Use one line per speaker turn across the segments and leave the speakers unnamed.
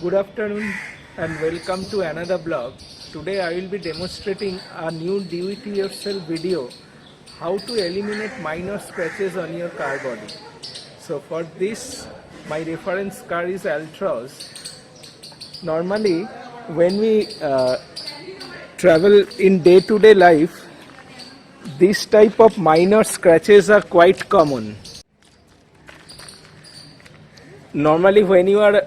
Good afternoon and welcome to another blog. Today I will be demonstrating a new do-it-yourself video how to eliminate minor scratches on your car body. So for this my reference car is Altroz. Normally when we travel in day-to-day life, this type of minor scratches are quite common. Normally when you are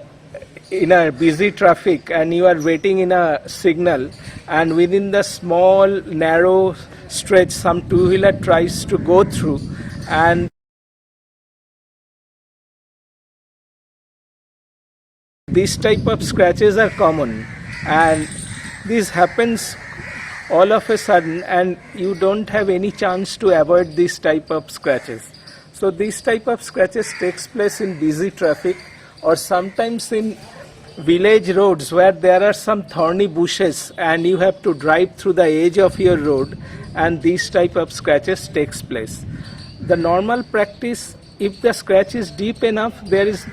in a busy traffic and you are waiting in a signal, and within the small narrow stretch some two-wheeler tries to go through, and these type of scratches are common, and this happens all of a sudden and you don't have any chance to avoid this type of scratches. So this type of scratches takes place in busy traffic or sometimes in village roads where there are some thorny bushes and you have to drive through the edge of your road, and these type of scratches takes place. The normal practice, if the scratch is deep enough, there is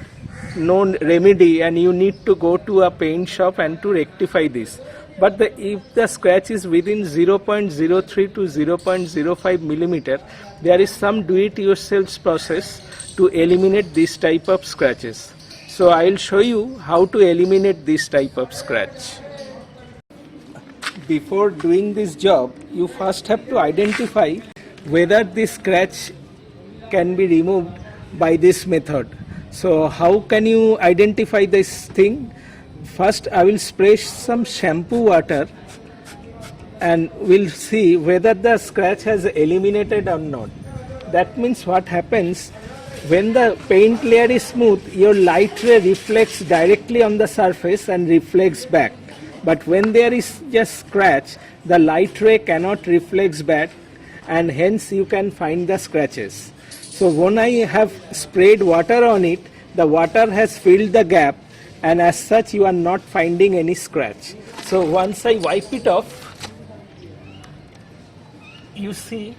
no remedy and you need to go to a paint shop and to rectify this. But if the scratch is within 0.03 to 0.05 millimeter, there is some do-it-yourself process to eliminate this type of scratches. So I will show you how to eliminate this type of scratch. Before doing this job, you first have to identify whether this scratch can be removed by this method. So how can you identify this thing? First I will spray some shampoo water and we'll see whether the scratch has eliminated or not. That means what happens, when the paint layer is smooth, your light ray reflects directly on the surface and reflects back. But when there is just scratch, the light ray cannot reflect back and hence you can find the scratches. So when I have sprayed water on it, the water has filled the gap, and as such you are not finding any scratch. So once I wipe it off, you see,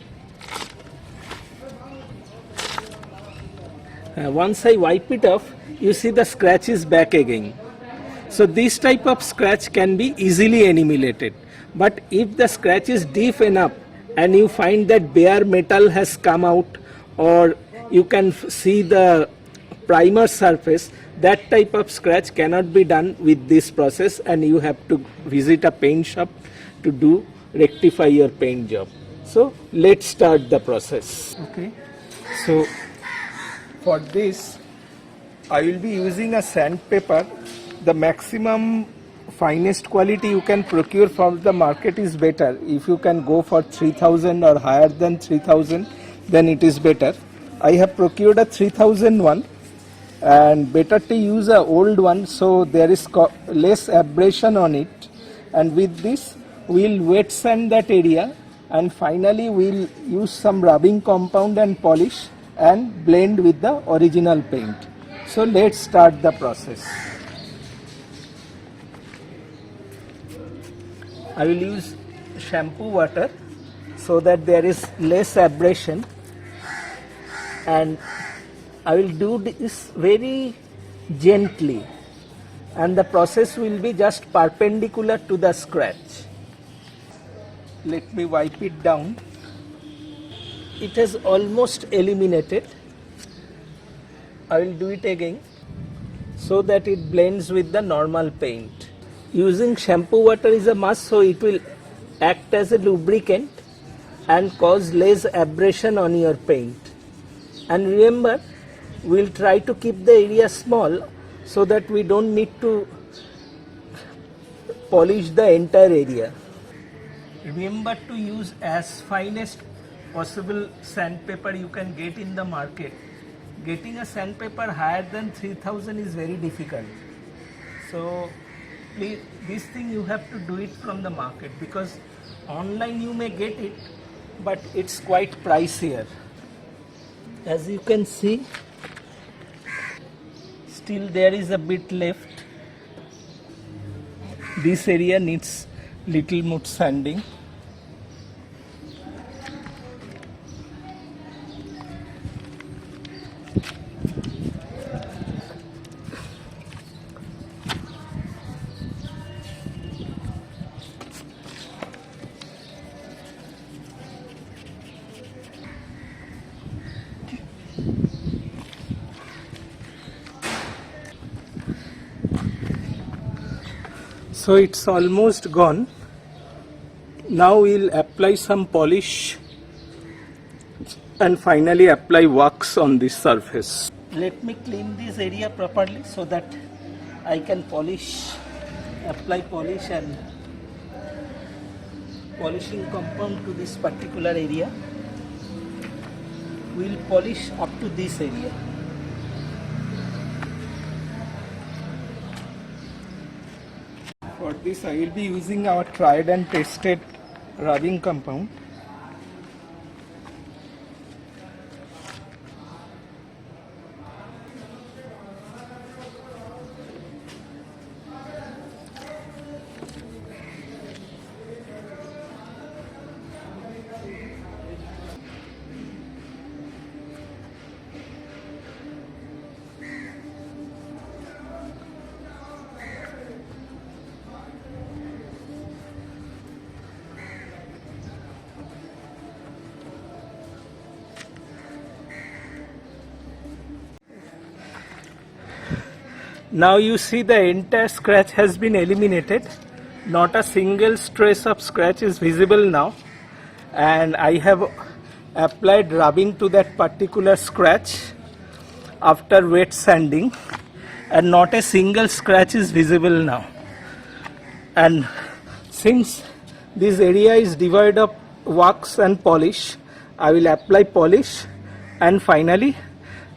once I wipe it off, you see the scratch is back again. So this type of scratch can be easily eliminated. But if the scratch is deep enough and you find that bare metal has come out, or you can see the primer surface, that type of scratch cannot be done with this process and you have to visit a paint shop to rectify your paint job. So let's start the process. Okay. So for this I will be using a sandpaper. The maximum finest quality you can procure from the market is better. If you can go for 3000 or higher than 3000, then it is better. I have procured a 3000 one, and better to use a old one so there is less abrasion on it. And with this we'll wet sand that area, and finally we'll use some rubbing compound and polish and blend with the original paint. So let's start the process. I will use shampoo water so that there is less abrasion, and I will do this very gently, and the process will be just perpendicular to the scratch. Let me wipe it down. It has almost eliminated. I will do it again so that it blends with the normal paint. Using shampoo water is a must, so it will act as a lubricant and cause less abrasion on your paint. And remember, we'll try to keep the area small so that we don't need to polish the entire area. Remember to use as finest possible sandpaper you can get in the market. Getting a sandpaper higher than 3000 is very difficult. So please, this thing you have to do it from the market, because online you may get it, but it's quite pricier. As you can see, still there is a bit left. This area needs little more sanding. So it's almost gone. Now we'll apply some polish and finally apply wax on this surface. Let me clean this area properly so that I can apply polish and polishing compound to this particular area. We'll polish up to this area. For this I will be using our tried and tested rubbing compound. Now you see the entire scratch has been eliminated. Not a single trace of scratch is visible now, and I have applied rubbing to that particular scratch after wet sanding, and not a single scratch is visible now. And since this area is devoid of wax and polish, I will apply polish and finally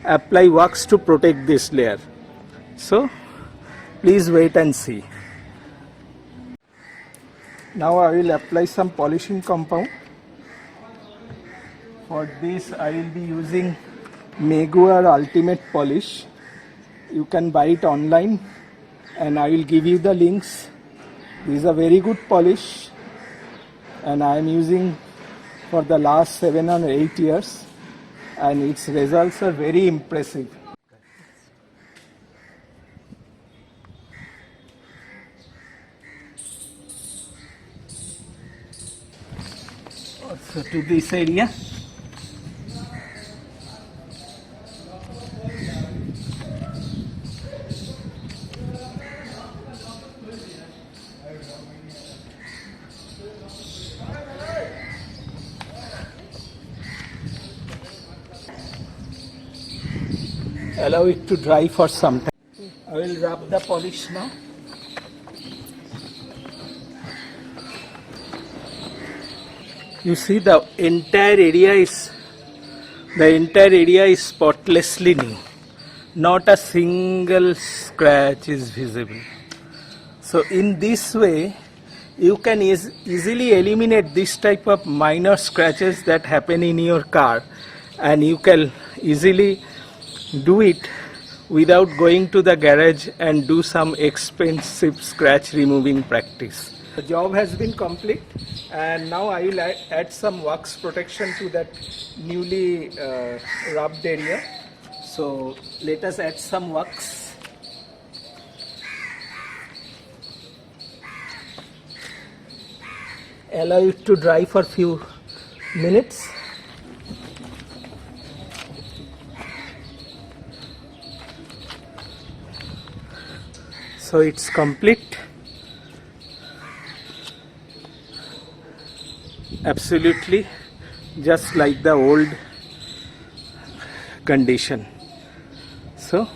apply wax to protect this layer. So please wait and see. Now I will apply some polishing compound. For this I will be using Meguiers Ultimate Polish. You can buy it online and I will give you the links. This is a very good polish and I am using for the last 7 or 8 years, and its results are very impressive. Also to this area. Allow it to dry for some time. I will rub the polish now. You see the entire area is spotlessly new. Not a single scratch is visible. So in this way you can easily eliminate this type of minor scratches that happen in your car, and you can easily do it without going to the garage and do some expensive scratch removing practice. The job has been complete, and now I will add some wax protection to that newly rubbed area. So let us add some wax. Allow it to dry for few minutes. So it's complete. Absolutely just like the old condition. So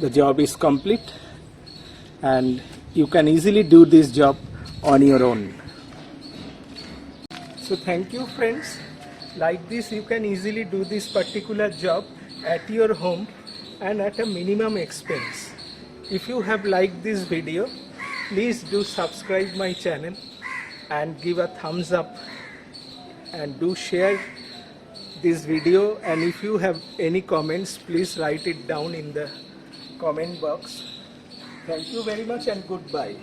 the job is complete and you can easily do this job on your own. So thank you friends. Like this you can easily do this particular job at your home and at a minimum expense. If you have liked this video, please do subscribe my channel and give a thumbs up, and do share this video, and if you have any comments, please write it down in the comment box. Thank you very much and goodbye.